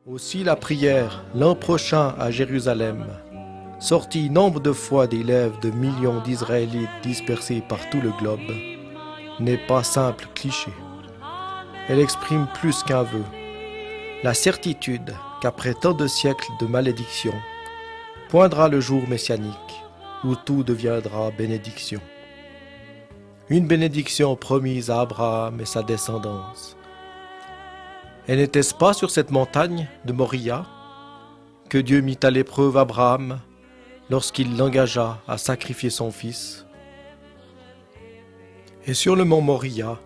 Aussi la prière, l'an prochain à Jérusalem, sortie nombre de fois des lèvres de millions d'Israélites dispersés par tout le globe, n'est pas simple cliché. Elle exprime plus qu'un vœu, la certitude qu'après tant de siècles de malédiction, poindra le jour messianique où tout deviendra bénédiction. Une bénédiction promise à Abraham et sa descendance. Et n'était-ce pas sur cette montagne de Moria que Dieu mit à l'épreuve Abraham lorsqu'il l'engagea à sacrifier son fils? Et sur le mont Moria,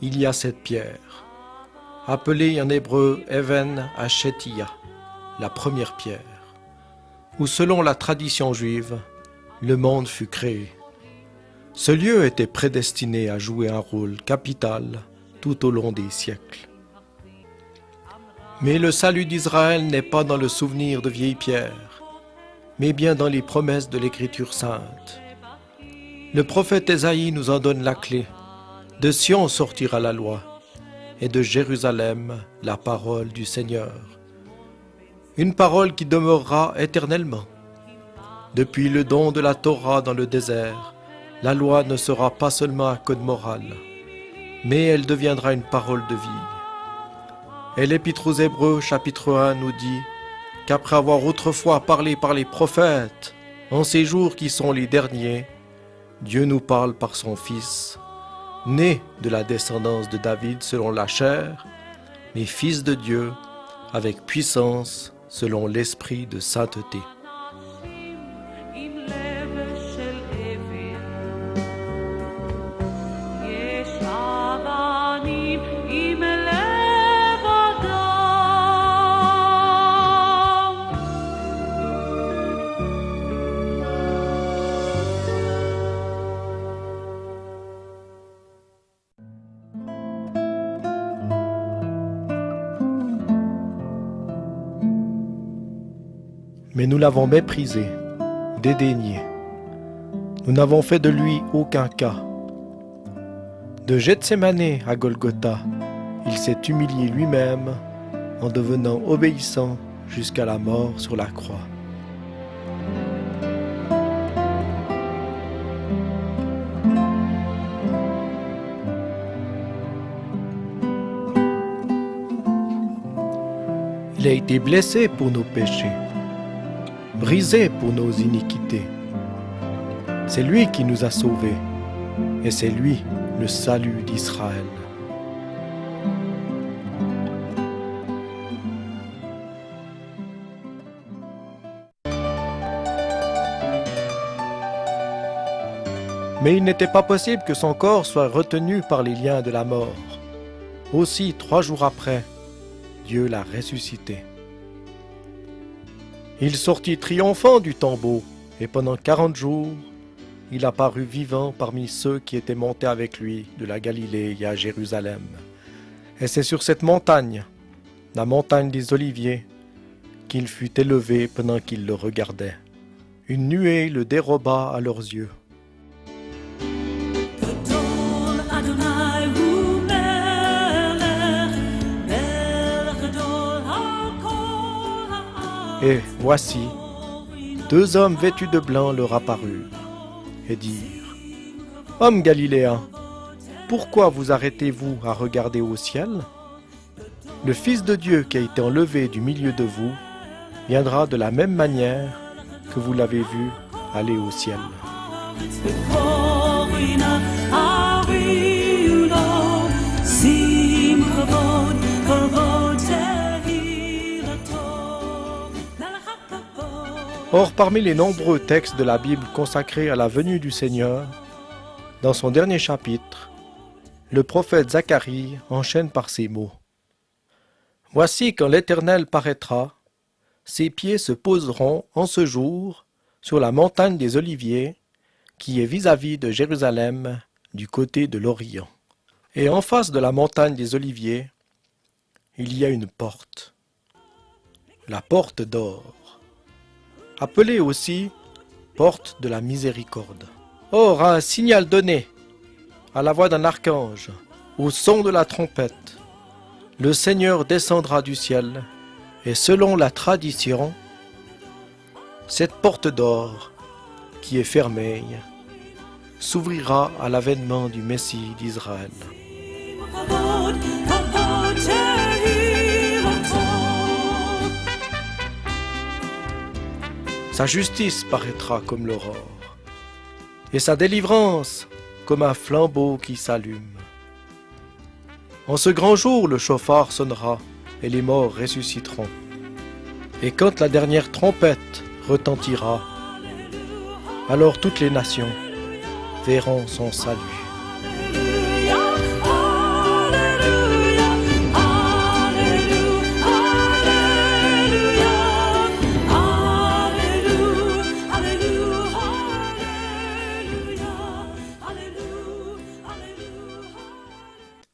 il y a cette pierre, appelée en hébreu Even Hashetia, la première pierre, où selon la tradition juive, le monde fut créé. Ce lieu était prédestiné à jouer un rôle capital tout au long des siècles. Mais le salut d'Israël n'est pas dans le souvenir de vieilles pierres, mais bien dans les promesses de l'Écriture sainte. Le prophète Ésaïe nous en donne la clé. De Sion sortira la loi, et de Jérusalem la parole du Seigneur. Une parole qui demeurera éternellement. Depuis le don de la Torah dans le désert, la loi ne sera pas seulement un code moral, mais elle deviendra une parole de vie. Et l'Épître aux Hébreux, chapitre 1, nous dit qu'après avoir autrefois parlé par les prophètes, en ces jours qui sont les derniers, Dieu nous parle par son Fils, né de la descendance de David selon la chair, mais Fils de Dieu avec puissance selon l'esprit de sainteté. Mais nous l'avons méprisé, dédaigné. Nous n'avons fait de lui aucun cas. De Gethsémané à Golgotha, il s'est humilié lui-même en devenant obéissant jusqu'à la mort sur la croix. Il a été blessé pour nos péchés, brisé pour nos iniquités. C'est lui qui nous a sauvés, et c'est lui le salut d'Israël. Mais il n'était pas possible que son corps soit retenu par les liens de la mort. Aussi, 3 jours après, Dieu l'a ressuscité. Il sortit triomphant du tombeau, et pendant 40 jours, il apparut vivant parmi ceux qui étaient montés avec lui de la Galilée à Jérusalem. Et c'est sur cette montagne, la montagne des Oliviers, qu'il fut élevé pendant qu'ils le regardaient. Une nuée le déroba à leurs yeux. Et voici, 2 hommes vêtus de blanc leur apparurent et dirent : « Hommes galiléens, pourquoi vous arrêtez-vous à regarder au ciel ? Le Fils de Dieu qui a été enlevé du milieu de vous viendra de la même manière que vous l'avez vu aller au ciel. » Or, parmi les nombreux textes de la Bible consacrés à la venue du Seigneur, dans son dernier chapitre, le prophète Zacharie enchaîne par ces mots. « Voici quand l'Éternel paraîtra, ses pieds se poseront en ce jour sur la montagne des Oliviers, qui est vis-à-vis de Jérusalem, du côté de l'Orient. Et en face de la montagne des Oliviers, il y a une porte, la porte d'or, appelée aussi porte de la miséricorde. Or, à un signal donné, à la voix d'un archange, au son de la trompette, le Seigneur descendra du ciel, Et selon la tradition, cette porte d'or qui est fermée s'ouvrira à l'avènement du Messie d'Israël. Sa justice paraîtra comme l'aurore, et sa délivrance comme un flambeau qui s'allume. En ce grand jour, le chauffard sonnera, et les morts ressusciteront. Et quand la dernière trompette retentira, alors toutes les nations verront son salut.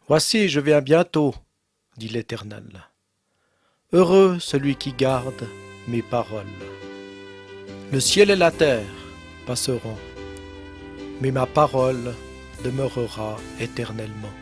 Voici, je viens bientôt, dit l'Éternel. Heureux celui qui garde mes paroles. Le ciel et la terre passeront, mais ma parole demeurera éternellement.